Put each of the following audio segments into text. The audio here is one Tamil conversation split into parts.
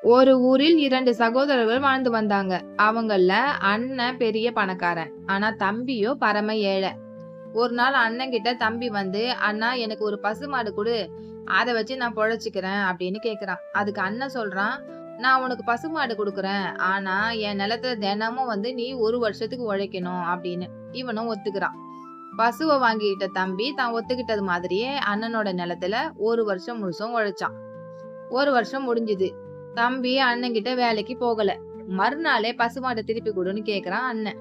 ஒரு ஊரில் 2 சகோதரர்கள் வாழ்ந்து வந்தாங்க. அவங்கள்ல அண்ணன் பெரிய பணக்காரன். ஆனா தம்பியோ பரம ஏழை. ஒரு நாள் அண்ணன் கிட்ட தம்பி வந்து, "அண்ணா எனக்கு ஒரு பசுமாடு குடு. அத வச்சு நான் பொழச்சுக்கிறேன்" அப்படின்னு கேக்குறான். அதுக்கு அண்ணன் சொல்றான், "நான் உனக்கு பசுமாடு குடுக்குறேன். ஆனா என் நிலத்துல தினமும் வந்து நீ 1 வருஷத்துக்கு உழைக்கணும்" அப்படின்னு. இவனும் ஒத்துக்கிறான். பசுவ வாங்கிக்கிட்ட தம்பி தான் ஒத்துக்கிட்டது மாதிரியே அண்ணனோட நிலத்துல 1 வருஷம் முழுசும் உழைச்சான். 1 வருஷம் முடிஞ்சுது. தம்பி அண்ணன்கிட்ட வேலைக்கு போகல. மறுநாளே பசுமாட்ட திருப்பி குடுன்னு கேக்குறான் அண்ணன்.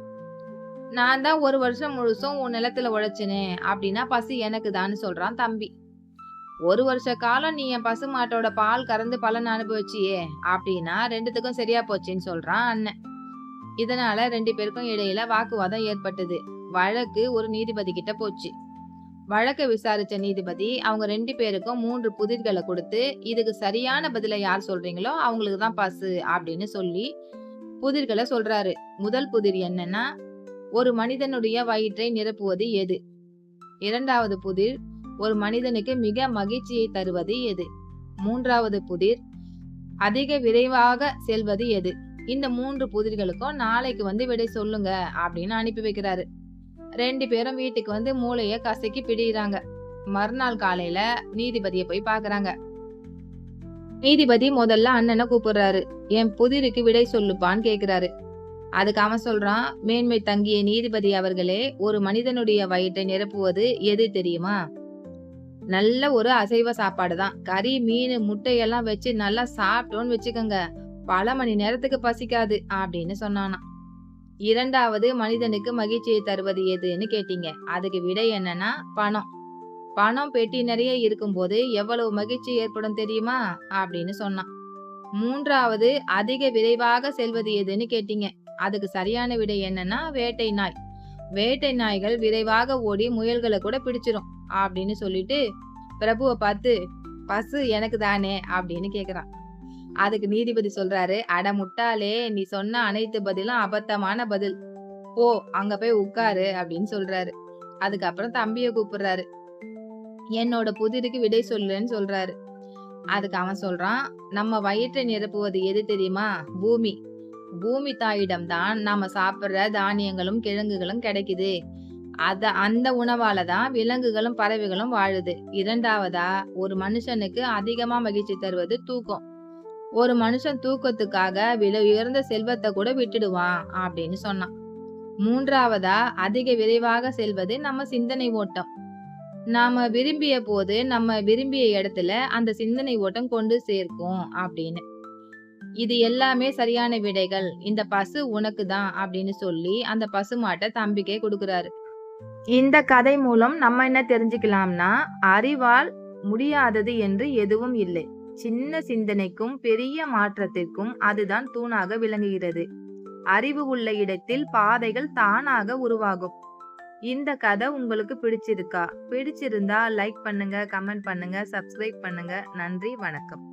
நான் தான் 1 வருஷம் முழுசும் உன் நிலத்துல உழைச்சேனே, அப்படின்னா பசு எனக்குதான்னு சொல்றான் தம்பி. 1 வருஷ காலம் நீ என் பசுமாட்டோட பால் கறந்து பலன் அனுபவிச்சியே, அப்படின்னா 2த்துக்கும் சரியா போச்சுன்னு சொல்றான் அண்ணன். இதனால 2 பேருக்கும் இடையில வாக்குவாதம் ஏற்பட்டது. வழக்கு ஒரு நீதிபதி கிட்ட போச்சு. வழக்க விசாரிச்ச நீதிபதி அவங்க 2 பேருக்கும் 3 புதிர்களை கொடுத்து, இதுக்கு சரியான பதில யார் சொல்றீங்களோ அவங்களுக்கு தான் பசு அப்படின்னு சொல்லி புதிர்களை சொல்றாரு. முதல் புதிர் என்னன்னா, ஒரு மனிதனுடைய வயிற்றை நிரப்புவது எது? 2வது புதிர், ஒரு மனிதனுக்கு மிக மகிழ்ச்சியை தருவது எது? 3வது புதிர், அதிக விரைவாக செல்வது எது? இந்த 3 புதிர்களுக்கும் நாளைக்கு வந்து விடை சொல்லுங்க அப்படின்னு அனுப்பி வைக்கிறாரு. 2 பேரும் வீட்டுக்கு வந்து மூளைய கசக்கி பிடிக்கிறாங்க. மறுநாள் காலையில நீதிபதிய போய் பாக்குறாங்க. நீதிபதி முதல்ல அண்ணனை கூப்பிடுறாரு. என் புதிருக்கு விடை சொல்லுப்பான்னு கேக்குறாரு. அதுக்கு அவன் சொல்றான், மேன்மை தங்கிய நீதிபதி அவர்களே, ஒரு மனிதனுடைய வயிற்றை நிரப்புவது எது தெரியுமா? நல்ல ஒரு அசைவ சாப்பாடு தான். கறி, மீன், முட்டையெல்லாம் வச்சு நல்லா சாப்பிட்டோன்னு வச்சுக்கோங்க, பல மணி நேரத்துக்கு பசிக்காது அப்படின்னு சொன்னானாம். 2வது மனிதனுக்கு மகிழ்ச்சியை தருவது எதுன்னு கேட்டீங்க. அதுக்கு விடை என்னன்னா பணம். பணம் பெட்டி நிறைய இருக்கும்போது எவ்வளவு மகிழ்ச்சி ஏற்படும் தெரியுமா அப்படின்னு சொன்னான். 3வது அதிக விரைவாக செல்வது எதுன்னு கேட்டீங்க. அதுக்கு சரியான விடை என்னன்னா வேட்டை நாய். வேட்டை நாய்கள் விரைவாக ஓடி முயல்களை கூட பிடிச்சிரும் அப்படின்னு சொல்லிட்டு பிரபுவை பார்த்து, பசு எனக்கு தானே அப்படின்னு கேக்குறான். அதுக்கு நீதிபதி சொல்றாரு, அட முட்டாளே, நீ சொன்ன அனைத்து பதிலும் அபத்தமான பதில். போ, அங்க போய் உட்காரு அப்படின்னு சொல்றாரு. அதுக்கப்புறம் தம்பிய கூப்பிடுறாரு. என்னோட புதிருக்கு விடை சொல்லுன்னு சொல்றாரு. அதுக்கு அவன் சொல்றான், நம்ம வயிற்றை நிரப்புவது எது தெரியுமா? பூமி. பூமி தாயிடம் தான் நாம சாப்பிடுற தானியங்களும் கிழங்குகளும் கிடைக்குது. அந்த உணவால தான் விலங்குகளும் பறவைகளும் வாழுது. 2வதா, ஒரு மனுஷனுக்கு அதிகமா மகிழ்ச்சி தருவது தூக்கம். ஒரு மனுஷன் தூக்கத்துக்காக விலை உயர்ந்த செல்வத்தை கூட விட்டுடுவான் அப்படின்னு சொன்னான். 3வதா, அதிக விரைவாக செல்வது நம்ம சிந்தனை ஓட்டம். நாம விரும்பிய போது நம்ம விரும்பிய இடத்துல அந்த சிந்தனை ஓட்டம் கொண்டு சேர்க்கும் அப்படின்னு. இது எல்லாமே சரியான விடைகள். இந்த பசு உனக்கு தான் அப்படின்னு சொல்லி அந்த பசுமாட்டை தம்பிக்கே கொடுக்குறாரு. இந்த கதை மூலம் நம்ம என்ன தெரிஞ்சுக்கலாம்னா, அறிவால் முடியாதது என்று எதுவும் இல்லை. சின்ன சிந்தனைக்கும் பெரிய மாற்றத்திற்கும் அதுதான் தூணாக விளங்குகிறது. அறிவு உள்ள இடத்தில் பாதைகள் தானாக உருவாகும். இந்த கதை உங்களுக்கு பிடிச்சிருக்கா? பிடிச்சிருந்தா லைக் பண்ணுங்க, கமெண்ட் பண்ணுங்க, சப்ஸ்கிரைப் பண்ணுங்க. நன்றி, வணக்கம்.